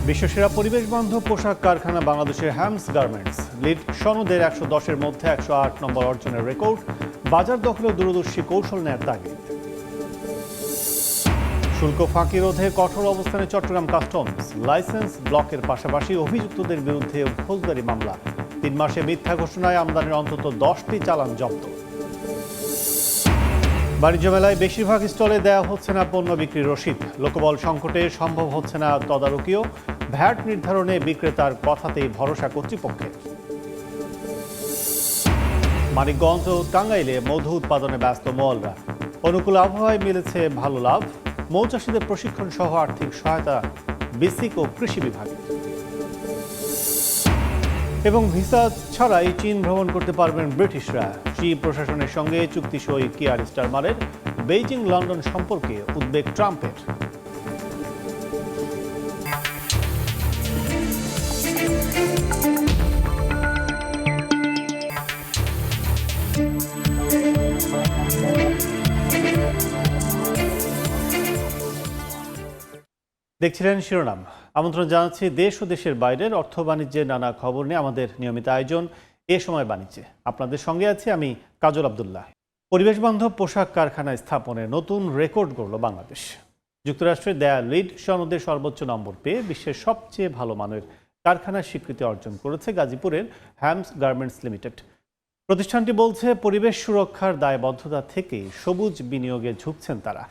বিশ্বসেরা পরিবেশ বান্ধব পোশাক কারখানা বাংলাদেশের হ্যামস গার্মেন্টস লিড সনদের 110-এর মধ্যে 108 নম্বর অর্জনের রেকর্ড। বাজার দখলে দূরদর্শী কৌশল নেয়ার তাগিদ। শুল্ক ফাঁকি রোধে কঠোর অবস্থানে চট্টগ্রাম কাস্টমস। লাইসেন্স ব্লকের পাশাপাশি অভিযুক্তদের বিরুদ্ধে ফৌজদারি মামলা। 3 মাসে মিথ্যা ঘোষণায় আমদানির অন্তত 10টি চালান জব্দ। বাণিজ্য মেলায় বেশিরভাগ স্টলে দেওয়া হচ্ছে না পণ্য বিক্রির রসিদ। লোকবল সংকটে সম্ভব হচ্ছে না তদারকিও। ভ্যাট নির্ধারণে বিক্রেতার কথাতেই ভরসা কর্তৃপক্ষের। মানিকগঞ্জ ও টাঙ্গাইলে মধু উৎপাদনে ব্যস্ত মৌলরা। অনুকূল আবহাওয়ায় মিলেছে ভালো লাভ। মৌচাষীদের প্রশিক্ষণ সহ আর্থিক সহায়তা বিসিক ও কৃষি বিভাগে। এবং ভিসা ছাড়াই চীন ভ্রমণ করতে পারবেন ব্রিটিশরা। শি প্রশাসনের সঙ্গে চুক্তি সই কিয়ার স্টারমারের। বেইজিং লন্ডন সম্পর্কে উদ্বেগ ট্রাম্পের। দেখছিলেন শিরোনাম। আমন্ত্রণ জানাচ্ছি দেশ ও দেশের বাইরের অর্থ বাণিজ্যের নানা খবর নিয়ে আমাদের নিয়মিত আয়োজন এ সময় বাণিজ্যে। আপনাদের সঙ্গে আছি আমি কাজল আব্দুল্লাহ। পরিবেশ বান্ধব পোশাক কারখানা স্থাপনে নতুন রেকর্ড গড়ল বাংলাদেশ। যুক্তরাষ্ট্রের দেয়া লিড সনদের সর্বোচ্চ নম্বর পেয়ে বিশ্বের সবচেয়ে ভালো মানের কারখানার স্বীকৃতি অর্জন করেছে গাজীপুরের হ্যামস গার্মেন্টস লিমিটেড। প্রতিষ্ঠানটি বলছে পরিবেশ সুরক্ষার দায়বদ্ধতা থেকেই সবুজ বিনিয়োগে ঝুঁকছেন তারা।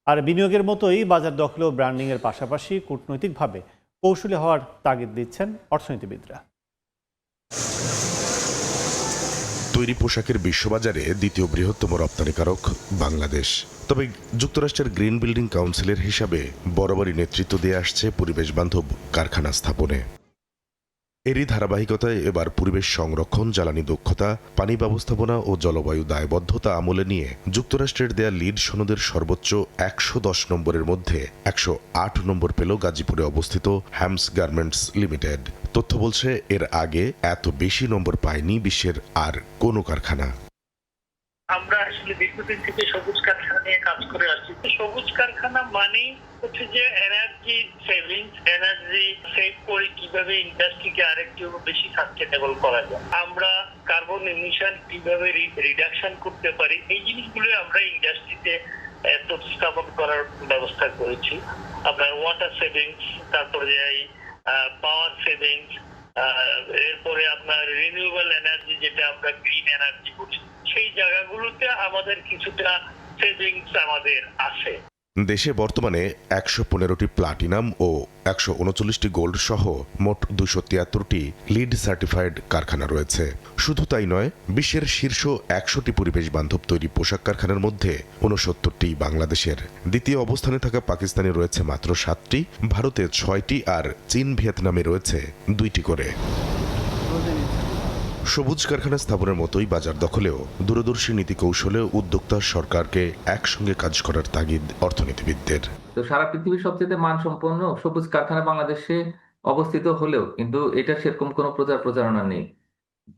আর বিনিয়োগের মতোই বাজার দখল ও ব্র্যান্ডিংয়ের পাশাপাশি কূটনৈতিকভাবে কৌশলী হওয়ার তাগিদ দিচ্ছেন অর্থনীতিবিদরা। তৈরি পোশাকের বিশ্ববাজারে দ্বিতীয় বৃহত্তম রপ্তানিকারক বাংলাদেশ। তবে যুক্তরাষ্ট্রের গ্রিন বিল্ডিং কাউন্সিলের হিসাবে বরাবরই নেতৃত্ব দিয়ে আসছে পরিবেশ বান্ধব কারখানা স্থাপনে। এরই ধারাবাহিকতায় এবার পরিবেশ সংরক্ষণ, জ্বালানি দক্ষতা, পানি ব্যবস্থাপনা ও জলবায়ু দায়বদ্ধতা আমলে নিয়ে যুক্তরাষ্ট্রের দেয়া লিড সনদের সর্বোচ্চ 110 নম্বরের মধ্যে 108 নম্বর পেল গাজীপুরে অবস্থিত হ্যামস গার্মেন্টস লিমিটেড। তথ্য বলছে এর আগে এত বেশি নম্বর পায়নি বিশ্বের আর কোনো কারখানা। আমরা আসলে দীর্ঘদিন থেকে সবুজ কারখানা নিয়ে কাজ করে আসছি। সবুজ কারখানা মানেই হচ্ছে যে এনার্জি সেভিংস, এনার্জি সেভ করে কিভাবে ইন্ডাস্ট্রিকে আরেকটু বেশি সাস্টেনেবল করা যায়, আমরা কার্বন এমিশন কিভাবে রিডাকশন করতে পারি, এই জিনিসগুলো আমরা ইন্ডাস্ট্রিতে প্রতিস্থাপন করার ব্যবস্থা করেছি। আপনার ওয়াটার সেভিংস, তারপরে পাওয়ার সেভিংস, এরপরে আপনার রিনিউয়েবল এনার্জি যেটা আমরা গ্রিন এনার্জি বলি, সেই জায়গাগুলোতে আমাদের কিছুটা সেভিংস আমাদের আছে। দেশে বর্তমানে 115টি প্লাটিনাম ও 139টি গোল্ড সহ মোট 273টি লিড সার্টিফাইড কারখানা রয়েছে। শুধু তাই নয়, বিশ্বের শীর্ষ 100টি পরিবেশ বান্ধব তৈরি পোশাক কারখানার মধ্যে 69টি বাংলাদেশের। দ্বিতীয় অবস্থানে থাকা পাকিস্তানে রয়েছে মাত্র 7টি, ভারতে 6টি আর চীন ভিয়েতনামে রয়েছে 2টি করে। সবুজ কারখানা স্থাপনের মতোই বাজার দখলেও দূরদর্শী নীতি কৌশলে উদ্যোক্তা সরকারকে একসঙ্গে কাজ করার তাগিদ অর্থনীতিবিদদের। তো সারা পৃথিবীর সবচেয়ে মানসম্পন্ন সবুজ কারখানা বাংলাদেশে অবস্থিত হলেও কিন্তু এটা সেরকম কোনো প্রচারণা নেই।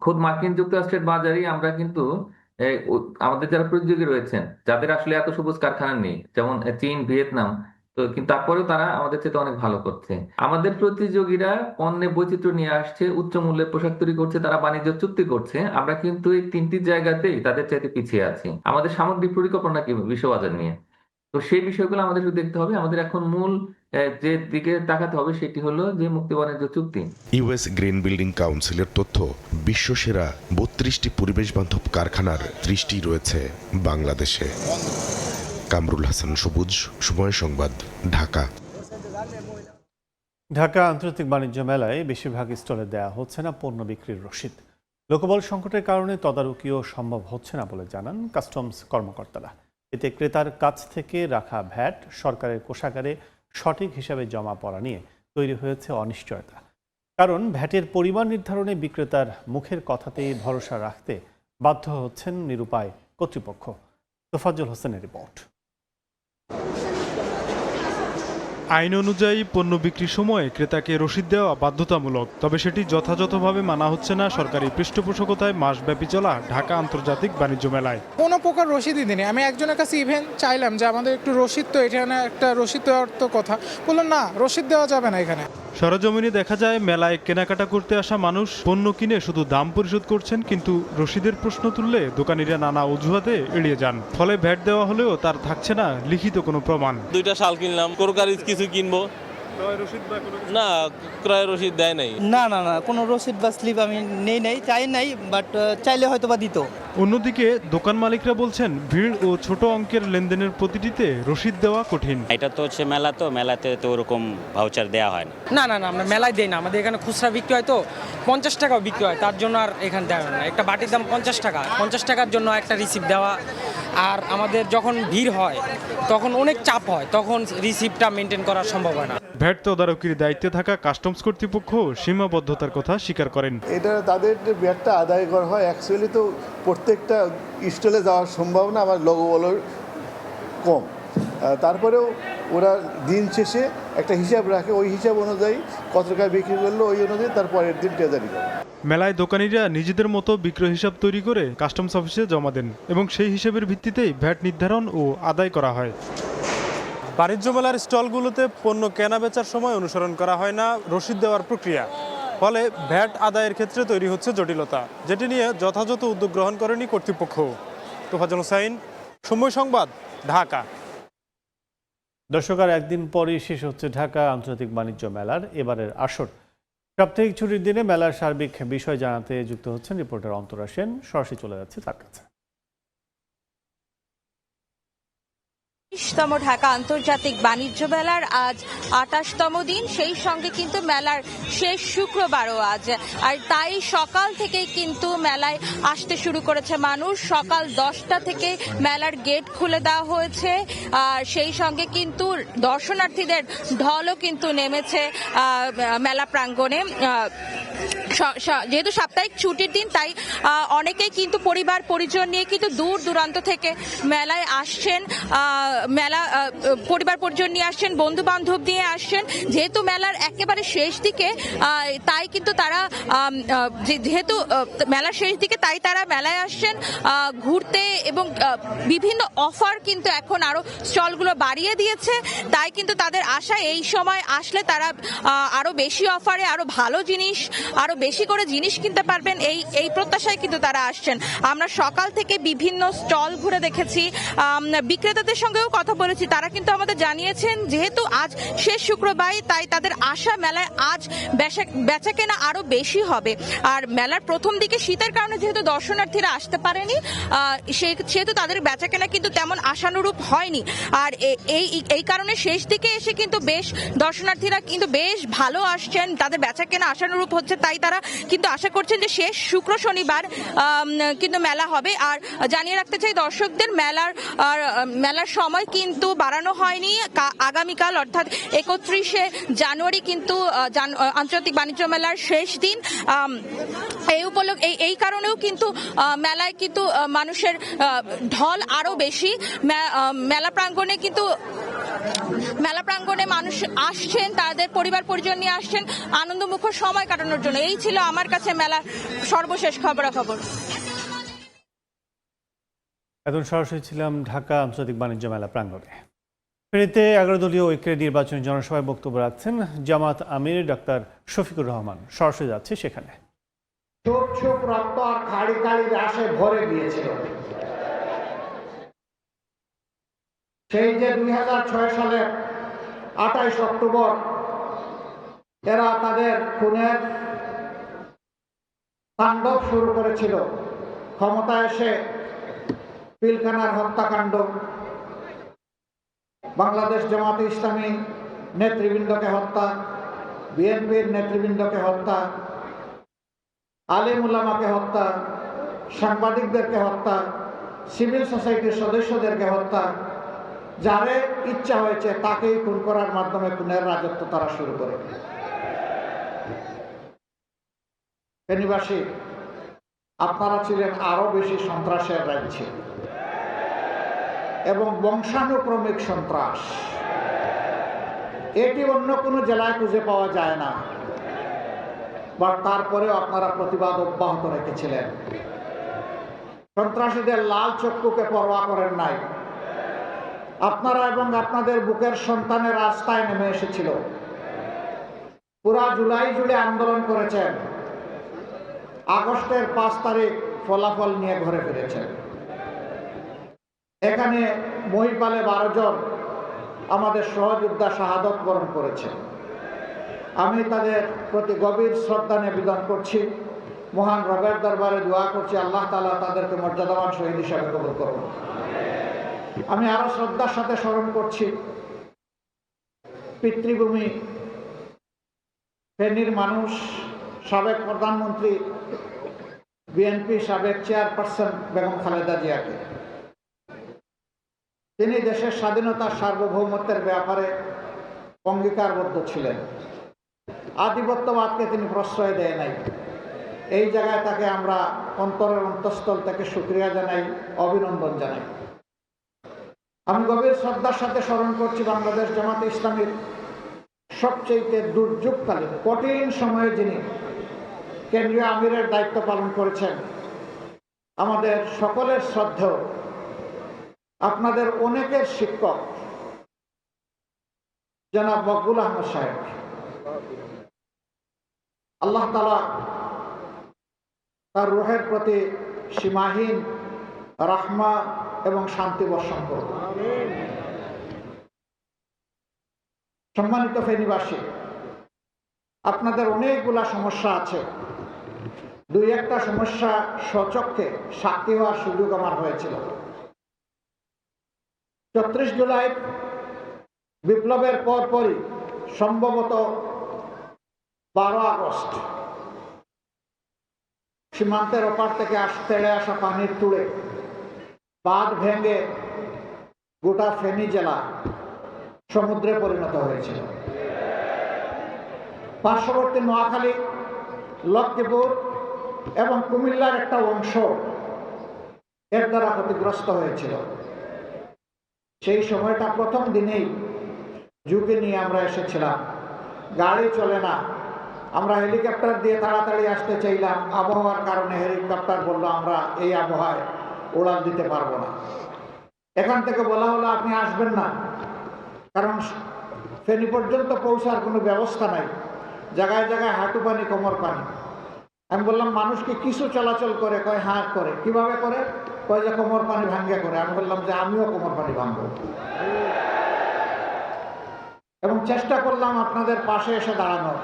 খোদ মার্কিন যুক্তরাষ্ট্রের বাজারেই আমরা কিন্তু আমাদের যারা প্রতিযোগী রয়েছেন, যাদের আসলে এত সবুজ কারখানা নেই, যেমন চীন, ভিয়েতনাম, তো কিন্তু তারপরেও তারা আমাদের চেয়ে অনেক ভালো করছে। আমাদের প্রতিযোগীরা পণ্যে বৈচিত্র্য নিয়ে আসছে, উচ্চ মূল্যের পোশাক তৈরি করছে, তারা বাণিজ্য চুক্তি করছে। আমরা কিন্তু এই 3টি জায়গাতেই তাদের চাইতে পিছিয়ে আছি। আমাদের সামগ্রিক পরিকল্পনা কি বিশ্ববাজার নিয়ে, তো সেই বিষয়গুলো আমাদের দেখতে হবে। আমাদের এখন মূল যে দিকে তাকাতে হবে সেটি হলো যে মুক্ত বাণিজ্য চুক্তি। ইউএস গ্রিন বিল্ডিং কাউন্সিলের তথ্য, বিশ্বসেরা 32টি পরিবেশ বান্ধব কারখানার 30টি রয়েছে বাংলাদেশে। কামরুল হাসান সবুজ, সময় সংবাদ, ঢাকা। ঢাকা আন্তর্জাতিক বাণিজ্য মেলায় বেশিরভাগ স্টলে দেয়া হচ্ছে না পণ্য বিক্রির রসিদ। লোকবল সংকটের কারণে তদারকিও সম্ভব হচ্ছে না বলে জানান কাস্টমস কর্মকর্তারা। এতে ক্রেতার কাছ থেকে রাখা ভ্যাট সরকারের কোষাগারে সঠিক হিসাবে জমা পড়া নিয়ে তৈরি হয়েছে অনিশ্চয়তা। কারণ ভ্যাটের পরিমাণ নির্ধারণে বিক্রেতার মুখের কথাতেই ভরসা রাখতে বাধ্য হচ্ছেন নিরুপায় কর্তৃপক্ষ। তোফাজ্জল হোসেনের রিপোর্ট। আইন অনুযায়ী পণ্য বিক্রির সময় ক্রেতাকে রসিদ দেওয়া বাধ্যতামূলক, তবে সেটি যথাযথভাবে মানা হচ্ছে না সরকারি পৃষ্ঠপোষকতায় মাসব্যাপী চলা ঢাকা আন্তর্জাতিক বাণিজ্য মেলায়। কোনো প্রকার রসিদই দিইনি। আমি একজনের কাছে ইভেন চাইলাম যে আমাদের একটু রসিদ, তো এখানে একটা রসিদ দেওয়ার তো কথা, বললো না রসিদ দেওয়া যাবে না এখানে। সরেজমিনে দেখা যায় মেলায় কেনাকাটা করতে আসা মানুষ পণ্য কিনে শুধু দাম পরিশোধ করছেন, কিন্তু রসিদের প্রশ্ন তুললে দোকানিরা নানা অজুহাতে এড়িয়ে যান। ফলে ভ্যাট দেওয়া হলেও তার থাকছে না লিখিত কোনো প্রমাণ। 2টা শাল কিনলাম, তরকারি কিছু কিনবো না, ক্রয় রসিদ দেয় নাই। না না না, কোনো রসিদ বা স্লিপ আমি নেই নাই, চাই নাই, বাট চাইলে হয়তো বা দিত। অন্যদিকে দোকান মালিকরা বলছেন ভিড় ও ছোট অঙ্কের লেনদেনের প্রতিটিতে রসিদ দেওয়া কঠিন। এটা তো হচ্ছে মেলা, তো মেলাতে তো ওরকম ভাউচার দেওয়া হয় না। না না না, আমরা মেলায় দেই না, আমাদের এখানে খুচরা বিক্রি হয়, তো 50 টাকাও বিক্রি হয়, তার জন্য আর এখানে দেওয়া হয় না। একটা বাটির দাম 50 টাকা, 50 টাকার জন্য একটা রিসিপ্ট দেওয়া। আর আমাদের যখন ভিড় হয় তখন অনেক চাপ হয়, তখন রিসিপ্টটা মেনটেন করা সম্ভব হয় না। ভ্যাট তদারকির দায়িত্বে থাকা কাস্টমস কর্তৃপক্ষ সীমাবদ্ধতার কথা স্বীকার করেন। এটা তাদের যে ভ্যাটটা আদায় করা হয়, অ্যাকচুয়ালি তো প্রত্যেকটা স্টলে যাওয়ার সম্ভাবনা আমার লগবলের কম। তারপরেও ওরা দিন শেষে একটা হিসাব রাখে, ওই হিসাব অনুযায়ী কত টাকা বিক্রি করলো ওই অনুযায়ী তার পরের দিন ট্রেজারি করে। মেলায় দোকানিরা নিজেদের মতো বিক্রয় হিসাব তৈরি করে কাস্টমস অফিসে জমা দেন এবং সেই হিসাবের ভিত্তিতেই ভ্যাট নির্ধারণ ও আদায় করা হয়। বাণিজ্য মেলার স্টলগুলোতে পণ্য কেনা বেচার সময় অনুসরণ করা হয় না রসিদ দেওয়ার প্রক্রিয়া, ফলে ভ্যাট আদায়ের ক্ষেত্রে তৈরি হচ্ছে জটিলতা, যেটি নিয়ে যথাযথ উদ্যোগ গ্রহণ করেনি কর্তৃপক্ষ। তোফাজ্জল হোসাইন, সময় সংবাদ, ঢাকা। দর্শক, আর একদিন পরই শেষ হচ্ছে ঢাকা আন্তর্জাতিক বাণিজ্য মেলার এবারের আসর। সাপ্তাহিক ছুটির দিনে মেলার সার্বিক বিষয় জানাতে যুক্ত হচ্ছেন রিপোর্টার অন্তরা সেন। সরাসরি চলে যাচ্ছে তার কাছে। ২৩তম ঢাকা আন্তর্জাতিক বাণিজ্য মেলার আজ ২৮তম দিন, সেই সঙ্গে কিন্তু মেলার শেষ শুক্রবারও আজ। আর তাই সকাল থেকেই কিন্তু মেলায় আসতে শুরু করেছে মানুষ। সকাল 10টা থেকে মেলার গেট খুলে দেওয়া হয়েছে, আর সেই সঙ্গে কিন্তু দর্শনার্থীদের ঢলও কিন্তু নেমেছে মেলা প্রাঙ্গণে। যেহেতু সাপ্তাহিক ছুটির দিন, তাই অনেকেই কিন্তু পরিবার পরিজন নিয়ে কিন্তু দূর দূরান্ত থেকে মেলায় আসছেন। মেলা পরিবার পরিজন নিয়ে আসছেন, বন্ধু বান্ধব নিয়ে আসছেন। যেহেতু মেলার একেবারে শেষ দিকে, তাই কিন্তু তারা যেহেতু মেলার শেষ দিকে, তাই তারা মেলায় আসছেন ঘুরতে, এবং বিভিন্ন অফার কিন্তু এখন আরো স্টলগুলো বাড়িয়ে দিয়েছে। তাই কিন্তু তাদের আশা, এই সময় আসলে তারা আরো বেশি অফারে আরো ভালো জিনিস, আরো বেশি করে জিনিস কিনতে পারবেন, এই প্রত্যাশায় কিন্তু তারা আসছেন। আমরা সকাল থেকে বিভিন্ন স্টল ঘুরে দেখেছি, বিক্রেতাদের সঙ্গেও কথা বলেছি। তারা কিন্তু আমাদের জানিয়েছেন যেহেতু আজ শেষ শুক্রবার, তাই তাদের আশা মেলায় আজ বেচা কেনা আরো বেশি হবে। আর মেলার প্রথম দিকে শীতের কারণে যেহেতু দর্শনার্থীরা আসতে পারেনি, সেহেতু তাদের বেচা কেনা কিন্তু তেমন আশানুরূপ হয়নি। আর এই কারণে শেষ দিকে এসে কিন্তু বেশ দর্শনার্থীরা কিন্তু বেশ ভালো আসছেন, তাদের বেচা কেনা আশানুরূপ হচ্ছে। তাই তারা কিন্তু আশা করছেন যে শেষ শুক্র শনিবার কিন্তু মেলা হবে। আর জানিয়ে রাখতে চাই দর্শকদের, মেলার সময় কিন্তু বাড়ানো হয়নি। আগামীকাল অর্থাৎ 31শে জানুয়ারি কিন্তু আন্তর্জাতিক বাণিজ্য মেলার শেষ দিন। এই কারণেও কিন্তু মেলায় কিন্তু মানুষের ঢল আরো বেশি। মেলা প্রাঙ্গণে মানুষ আসছেন, তাদের পরিবার পরিজন নিয়ে আসছেন আনন্দমুখর সময় কাটানোর জন্য। এই ছিল আমার কাছে মেলার সর্বশেষ খবরাখবর। এখন সরাসরি ছিলাম ঢাকা আন্তর্জাতিক বাণিজ্য মেলা প্রাঙ্গণে। ফেনীতে 11 দলীয় ঐক্যের নির্বাচনী জনসভায় বক্তব্য রাখছেন জামাত আমির ডাক্তার শফিকুর রহমান। সরাসরি যাচ্ছে সেখানে। রক্ত আর খাড়ি খাড়ি রাশে ভরে দিয়েছিল। সেই যে 2006 সালের 28 অক্টোবর এরা তাদের খুনের তাণ্ডব শুরু করেছিল। ক্ষমতা এসে পিলখানার হত্যাকাণ্ড, বাংলাদেশ জামাতে ইসলামী নেতৃবৃন্দকে হত্যা, বিএনপির নেতৃবৃন্দকে হত্যা, আলেম উলামাকে হত্যা, সাংবাদিকদেরকে হত্যা, সিভিল সোসাইটির সদস্যদেরকে হত্যা, যারে ইচ্ছা হয়েছে তাকেই খুন করার মাধ্যমে খুনের রাজত্ব তারা শুরু করে। ফেনীবাসী, আপনারা ছিলেন আরো বেশি সন্ত্রাসের রাজ্যে এবং বংশানুক্রমিক সন্ত্রাস। এটি অন্য কোনো জেলায় খুঁজে পাওয়া যায় না। বাট তারপরেও আপনারা প্রতিবাদ অব্যাহত রেখেছিলেন। সন্ত্রাসীদের লাল চক্ষুকে পরোয়া করেন নাই। আপনারা এবং আপনাদের বুকের সন্তানের রাস্তায় নেমে এসেছিল। পুরা জুলাই জুড়ে আন্দোলন করেছেন। আগস্টের 5 তারিখ ফলাফল নিয়ে ঘরে ফিরেছেন। এখানে মহিপালে 12 জন আমাদের সহযোদ্ধা শাহাদত বরণ করেছে। আমি তাদের প্রতি গভীর শ্রদ্ধা নিবেদন করছি। মহান রবের দরবারে দোয়া করছি আল্লাহ তাআলা তাদেরকে মর্যাদাবান শহীদ হিসাবে কবুল করুন। আমি আরো শ্রদ্ধার সাথে স্মরণ করছি পিতৃভূমি ফেনীর মানুষ, সাবেক প্রধানমন্ত্রী, বিএনপি সাবেক চেয়ারপারসন বেগম খালেদা জিয়াকে। তিনি দেশের স্বাধীনতার সার্বভৌমত্বের ব্যাপারে অঙ্গীকারবদ্ধ ছিলেন। আধিপত্যবাদকে তিনি প্রশ্রয় দেয় নাই। এই জায়গায় তাকে আমরা অন্তরের অন্তঃস্থল থেকে শুকরিয়া জানাই, অভিনন্দন জানাই। আমি গভীর শ্রদ্ধার সাথে স্মরণ করছি বাংলাদেশ জামাতে ইসলামীর সবচেয়ে দুর্যোগকালীন কঠিন সময়ে যিনি কেন্দ্রীয় আমিরের দায়িত্ব পালন করেছেন, আমাদের সকলের শ্রদ্ধেয়, আপনাদের অনেকের শিক্ষক জনাব মকবুল আহমদ সাহেব। আল্লাহ তাআলা তার রূহের প্রতি সীমাহীন রাহমা এবং শান্তি বর্ষণ করুন। সম্মানিত ফেনীবাসী, আপনাদের অনেকগুলা সমস্যা আছে। 2-1টা সমস্যা স্বচক্ষে সাক্ষী হওয়ার সুযোগ আমার হয়েছিল। 34 জুলাই বিপ্লবের পরপরই সম্ভবত 12 আগস্ট সীমান্তের ওপার থেকে তেড়ে আসা পানির তুড়ে বাঁধ ভেঙে গোটা ফেনী জেলা সমুদ্রে পরিণত হয়েছিল। পার্শ্ববর্তী নোয়াখালী, লক্ষ্মীপুর এবং কুমিল্লার একটা অংশ এর দ্বারা ক্ষতিগ্রস্ত হয়েছিল। সেই সময়টা প্রথম দিনেই ঝুঁকি নিয়ে আমরা এসেছিলাম। গাড়ি চলে না, আমরা হেলিকপ্টার দিয়ে তাড়াতাড়ি আসতে চাইলাম। আবহাওয়ার কারণে হেলিকপ্টার বললো আমরা এই আবহাওয়ায় উড়ান দিতে পারবো না। এখান থেকে বলা হলো আপনি আসবেন না, কারণ ফেনী পর্যন্ত পৌঁছার কোনো ব্যবস্থা নাই। জায়গায় জায়গায় হাঁটু পানি, কোমর পানি। আমি বললাম মানুষ কি কিছু চলাচল করে? কয় হ্যাঁ করে। কিভাবে করে? কয় যে কোমর পানি ভাঙ্গে করে। আমি বললাম যে আমিও কোমর পানি ভাঙবো, এবং চেষ্টা করলাম আপনাদের পাশে এসে দাঁড়ানোর।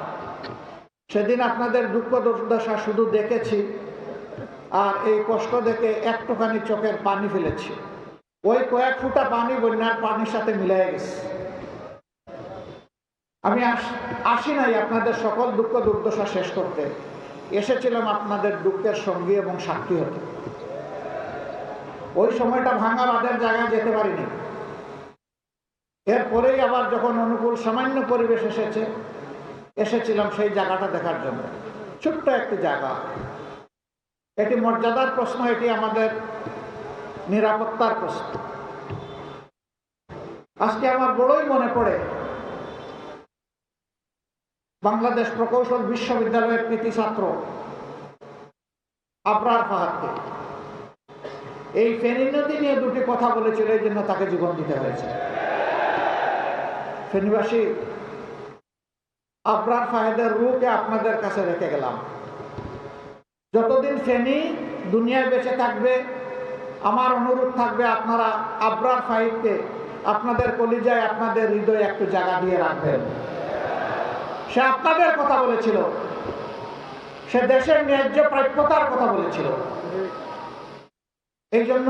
সেদিন আপনাদের দুঃখ দুর্দশা শুধু দেখেছি, আর এই কষ্ট দেখে একটুখানি চোখের পানি ফেলেছি। ওই কয়েক ফুটা পানি বন্যার পানির সাথে মিলাই গেছে। আমি আসি নাই আপনাদের সকল দুঃখ দুর্দশা শেষ করতে, এসেছিলাম আপনাদের দুঃখের সঙ্গী এবং সাক্ষী হতে। ওই সময়টা ভাঙা বাঁধের জায়গায় যেতে পারিনি। এরপরেই আবার যখন অনুকূল সামান্য পরিবেশ এসেছিলাম সেই জায়গাটা দেখার জন্য। ছোট্ট একটি জায়গা, এটি মর্যাদার প্রশ্ন, এটি আমাদের নিরাপত্তার প্রশ্ন। আজকে আমার বড়ই মনে পড়ে বাংলাদেশ প্রকৌশল বিশ্ববিদ্যালয়ের কৃতি ছাত্র আবরার ফাহাদকে। এই ফেনী নদী নিয়ে দুটি কথা বলেছিল, এই জন্য তাকে জীবন দিতে হয়েছে। ফেনীবাসী, আবরার ফাহাদের রূহকে আপনাদের কাছে রেখে গেলাম। যতদিন ফেনী দুনিয়ায় বেঁচে থাকবে, আমার অনুরোধ থাকবে আপনারা আবরার ফাহিদকে আপনাদের কলিজায়, আপনাদের হৃদয়ে একটু জায়গা দিয়ে রাখবেন। সে আপনাদের কথা বলেছিল, সে দেশের ন্যায্য প্রাপ্যতার কথা বলেছিল। এই জন্য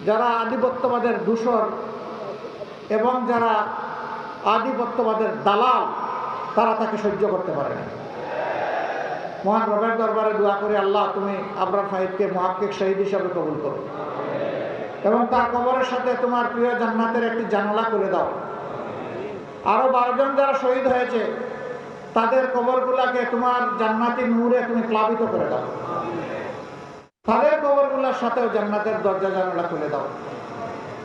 যারা আধিপত্যবাদের দূষর এবং যারা আধিপত্যবাদের দালাল, তারা তাকে সহ্য করতে পারে না। মহান রবের দরবারে দোয়া করে আল্লাহ তুমি আবরার ফাহিদকে মুহাক্কিক শহীদ হিসাবে কবুল করো, এবং তার কবরের সাথে তোমার প্রিয় জান্নাতের একটি জানালা করে দাও। আরো 12 জন যারা শহীদ হয়েছে তাদের কবরগুলাকে তোমার জান্নাতি নূরে তুমি প্লাবিত করে দাও। তাদের কবরগুলোর সাথেও জান্নাতের দরজা জানালা খুলে দাও।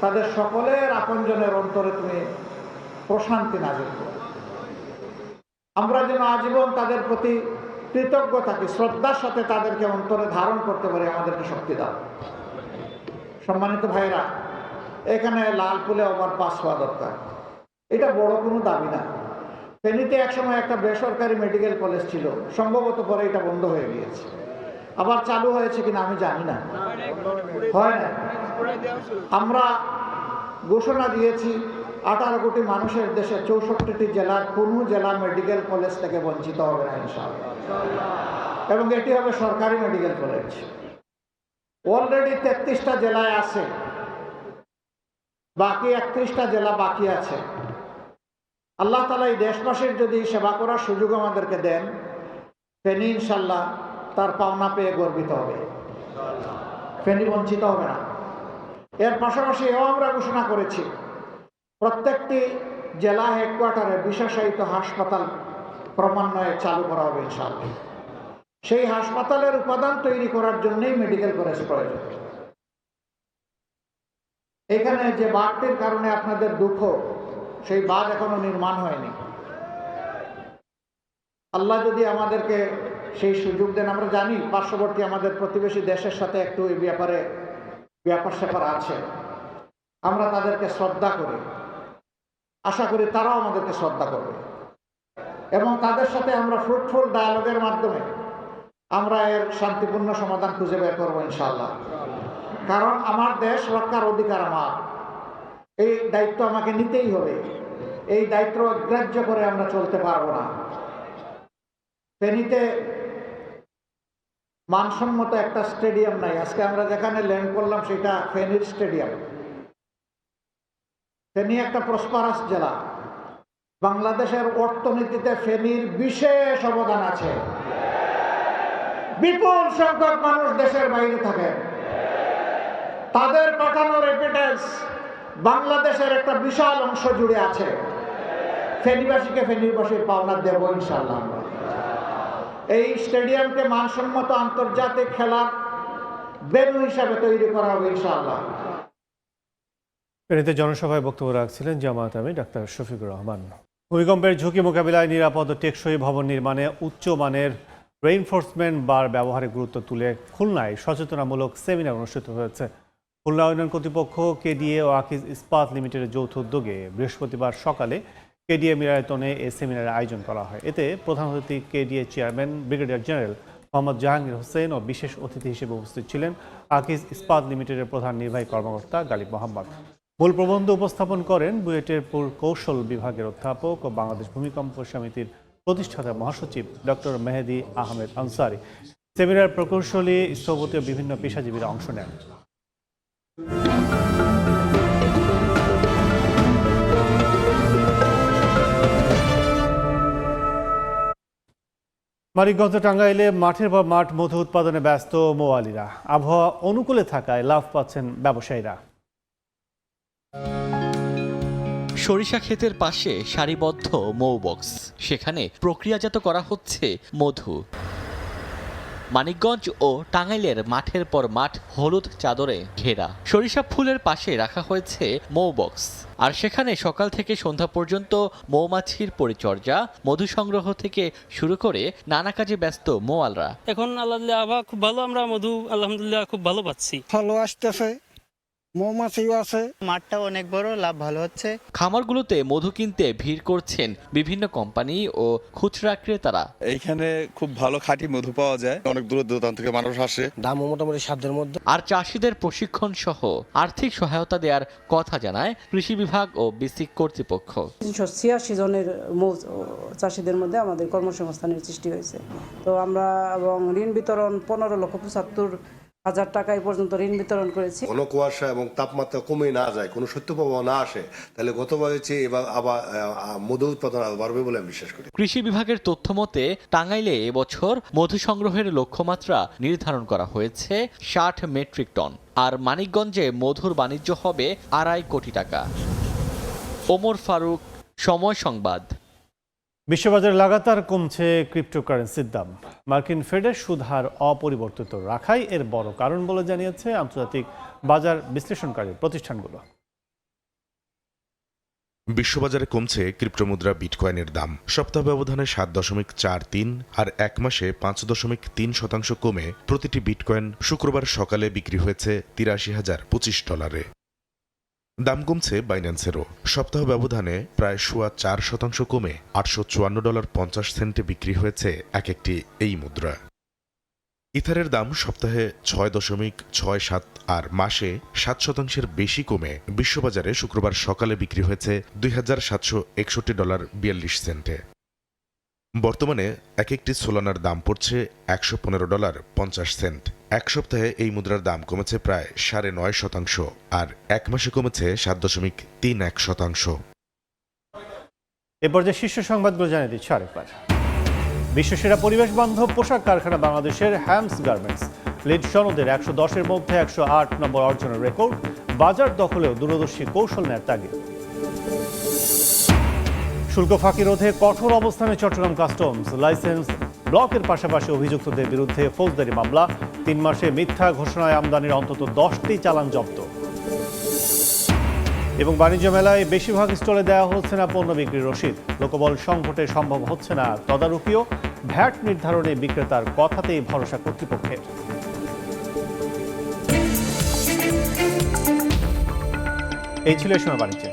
তাদের সকলের আপনজনের অন্তরে তুমি প্রশান্তি নাজিল করো। আমরা যেন আজীবন তাদের প্রতি কৃতজ্ঞ থাকি, শ্রদ্ধার সাথে তাদেরকে অন্তরে ধারণ করতে পারি, আমাদেরকে শক্তি দাও। সম্মানিত ভাইরা, এখানে লালপুলে ওভারপাস হওয়া দরকার, এটা বড় কোনো দাবি না। ফেনীতে একসময় একটা বেসরকারি মেডিকেল কলেজ ছিল, সম্ভবত পরে এটা বন্ধ হয়ে গিয়েছে, আবার চালু হয়েছে কিনা আমি জানি না, হয় না। আমরা ঘোষণা দিয়েছি 18 কোটি মানুষের দেশে 64টি জেলার কোনো জেলা মেডিকেল কলেজ থেকে বঞ্চিত হবে না ইনশাআল্লাহ, এবং এটি হবে সরকারি মেডিকেল কলেজ। অলরেডি 33টা জেলায় আছে, বাকি 31টা জেলা বাকি আছে। আল্লাহ তাআলা এই দেশবাসীর যদি সেবা করার সুযোগ আমাদেরকে দেন, ফেনী ইনশাল্লাহ তার পাওনা পেয়ে গর্বিত হবে, ফেনী বঞ্চিত হবে না। এর পাশাপাশি এও আমরা ঘোষণা করেছি প্রত্যেকটি জেলা হেডকোয়ার্টারে বিশেষায়িত হাসপাতাল ক্রমান্বয়ে চালু করা হবে ইনশাআল্লাহ। সেই হাসপাতালের উপাদান তৈরি করার জন্যই মেডিকেল কলেজ প্রয়োজন। এখানে যে বাঁধটির কারণে আপনাদের দুঃখ, সেই বাঁধ এখনো নির্মাণ হয়নি। আল্লাহ যদি আমাদেরকে সেই সুযোগ দেন, আমরা জানি পার্শ্ববর্তী আমাদের প্রতিবেশী দেশের সাথে একটু এই ব্যাপারে ব্যাপার স্যাপার আছে, আমরা তাদেরকে শ্রদ্ধা করি, আশা করি তারাও আমাদেরকে শ্রদ্ধা করবে, এবং তাদের সাথে আমরা ফ্রুটফুল ডায়ালগের মাধ্যমে আমরা এর শান্তিপূর্ণ সমাধান খুঁজে বের করবো ইনশাআল্লাহ। কারণ আমার দেশ রক্ষার অধিকার আমার, এই দায়িত্ব আমাকে নিতেই হবে, এই দায়িত্ব অগ্রাহ্য করে আমরা চলতে পারবো না। ফেনীতে মানসম্মত একটা স্টেডিয়াম নাই, আজকে আমরা যেখানে ল্যান্ড করলাম সেটা ফেনীর স্টেডিয়াম। ফেনী একটা প্রসপারাস জেলা, বাংলাদেশের অর্থনীতিতে ফেনীর বিশেষ অবদান আছে। বিপুল সংখ্যক মানুষ দেশের বাইরে থাকে, তাদের পাঠানো রেমিটেন্স বাংলাদেশের একটা বিশাল অংশ জুড়ে আছে। ফেনীবাসীকে ফেনীবাসীর পাওনা দেব ইনশাআল্লাহ। আমরা এই স্টেডিয়ামকে মানসম্মত আন্তর্জাতিক খেলার ভেন্যু হিসাবে তৈরি করা হবে ইনশাআল্লাহ। ফেনীতে জনসভায় বক্তব্য রাখছিলেন জামায়াত আমির ডাক্তার শফিকুর রহমান। ভূমিকম্পের ঝুঁকি মোকাবিলায় নিরাপদ ও টেকসই ভবন নির্মাণে উচ্চমানের রেইনফোর্সমেন্ট বার ব্যবহারের গুরুত্ব তুলে খুলনায় সচেতনামূলক সেমিনার অনুষ্ঠিত হয়েছে। খুলনা উন্নয়ন কর্তৃপক্ষ, কেডিএ ও আকিজ ইস্পাত লিমিটেডের যৌথ উদ্যোগে বৃহস্পতিবার সকালে কেডিএ মিলনায়তনে এই সেমিনারের আয়োজন করা হয়। এতে প্রধান অতিথি KDA chairman brigadier general Mohammad Jahangir Hossain ও বিশেষ অতিথি হিসেবে উপস্থিত ছিলেন আকিজ ইস্পাত লিমিটেডের প্রধান নির্বাহী কর্মকর্তা গালিব মোহাম্মদ। মূল প্রবন্ধ উপস্থাপন করেন বুয়েটের কৌশল বিভাগের অধ্যাপক ও বাংলাদেশ ভূমিকম্প সমিতির প্রতিষ্ঠাতা মহাসচিব ডক্টর মেহেদি আহমেদ আনসারি। সেমিনার প্রকৌশলী, স্থপতি ও বিভিন্ন পেশাজীবীরা অংশ নেন। মানিকগঞ্জ, টাঙ্গাইলে মাঠের পর মাঠ মধু উৎপাদনে ব্যস্ত মৌয়ালিরা। আবহাওয়া অনুকূলে থাকায় লাভ পাচ্ছেন ব্যবসায়ীরা। সরিষা ক্ষেতের পাশে সারিবদ্ধ মৌ বক্স, সেখানে প্রক্রিয়াজাত করা হচ্ছে মধু। মানিকগঞ্জ ও টাঙ্গাইলের মাঠের পর মাঠ হলুদ চাদরে ঘেরা। সরিষা ফুলের পাশে রাখা হয়েছে মৌ বক্স, আর সেখানে সকাল থেকে সন্ধ্যা পর্যন্ত মৌমাছির পরিচর্যা, মধু সংগ্রহ থেকে শুরু করে নানা কাজে ব্যস্ত মৌয়ালরা। এখন আল্লাহুল্লাহ আবহাওয়া খুব ভালো, আমরা মধু আলহামদুলিল্লাহ খুব ভালো পাচ্ছি। ভালো আসতেছে, মৌমাছিও আছে, মাঠটা অনেক বড়, লাভ ভালো হচ্ছে। খামারগুলোতে মধু কিনতে ভিড় করছেন বিভিন্ন কোম্পানি ও খুচরা ক্রেতারা। এইখানে খুব ভালো খাঁটি মধু পাওয়া যায়, অনেক দূর দূরান্ত থেকে মানুষ আসে, দামও মোটামুটি সাধ্যের মধ্যে। আর চাষিদের প্রশিক্ষণ সহ আর্থিক সহায়তা দেওয়ার কথা জানায় কৃষি বিভাগ ও বিসিক কর্তৃপক্ষ। 86 জনের চাষিদের মধ্যে আমাদের কর্মসংস্থানের সৃষ্টি হয়েছে। তো আমরা এবং ঋণ বিতরণ 15,75,000 টাকা পর্যন্ত ঋণ বিতরণ করেছি। ঘন কুয়াশা এবং তাপমাত্রা কমে না যায়, কোনো শৈত্য প্রবাহ না আসে, তাহলে গতবারের চেয়ে এবার আবার মধু উৎপাদন বাড়বে বলে আমি বিশ্বাস করি। কৃষি বিভাগের তথ্য মতে টাঙ্গাইলে এবছর মধু সংগ্রহের লক্ষ্যমাত্রা নির্ধারণ করা হয়েছে 60 মেট্রিক টন, আর মানিকগঞ্জে মধুর বাণিজ্য হবে 2.5 কোটি টাকা। ওমর ফারুক, সময় সংবাদ। বিশ্ববাজারে লাগাতার কমছে ক্রিপ্টোকারেন্সির দাম। মার্কিন ফেডের সুদ হার অপরিবর্তিত রাখাই এর বড় কারণ বলে জানিয়েছে আন্তর্জাতিক বাজার বিশ্লেষণকারী প্রতিষ্ঠানগুলো। বিশ্ববাজারে কমছে ক্রিপ্টোমুদ্রা বিটকয়েনের দাম। সপ্তাহ ব্যবধানে 7.43 আর এক মাসে 5.3% কমে প্রতিটি বিটকয়েন শুক্রবার সকালে বিক্রি হয়েছে $83,025। দাম কমছে বাইন্যান্সেরও। সপ্তাহ ব্যবধানে প্রায় 4% কমে $854.50 বিক্রি হয়েছে এক একটি এই মুদ্রা। ইথারের দাম সপ্তাহে 6.67 আর মাসে 7% বেশি কমে বিশ্ববাজারে শুক্রবার সকালে বিক্রি হয়েছে $2,761.42। বর্তমানে এক একটি সোলানার দাম পড়ছে $115.50। এক সপ্তাহে এই মুদ্রার দাম কমেছে প্রায় 9.5% আর এক মাসে কমেছে 7.31%। এ পর্যায়ে শীর্ষ সংবাদগুলো জানিয়ে দিচ্ছি আরেকবার। বিশ্বসেরা পরিবেশ বান্ধব পোশাক কারখানা বাংলাদেশের হ্যামস গার্মেন্টস লিড সনদের 110-এর মধ্যে 108 নম্বর অর্জনের রেকর্ড। বাজার দখলেও দূরদর্শী কৌশল নেয়ার তাগিদ। শুল্ক ফাঁকি রোধে কঠোর অবস্থানে চট্টগ্রাম কাস্টমস। লাইসেন্স ব্লকের পাশাপাশি অভিযুক্তদের বিরুদ্ধে ফৌজদারি মামলা। 3 মাসে মিথ্যা ঘোষণায় আমদানির অন্তত 10টি চালান জব্দ। এবং বাণিজ্য মেলায় বেশিরভাগ স্টলে দেওয়া হচ্ছে না পণ্য বিক্রির রসিদ। লোকবল সংকটে সম্ভব হচ্ছে না তদারকিও। ভ্যাট নির্ধারণে বিক্রেতার কথাতেই ভরসা কর্তৃপক্ষের। এই ছিল এই সময় বাণিজ্য।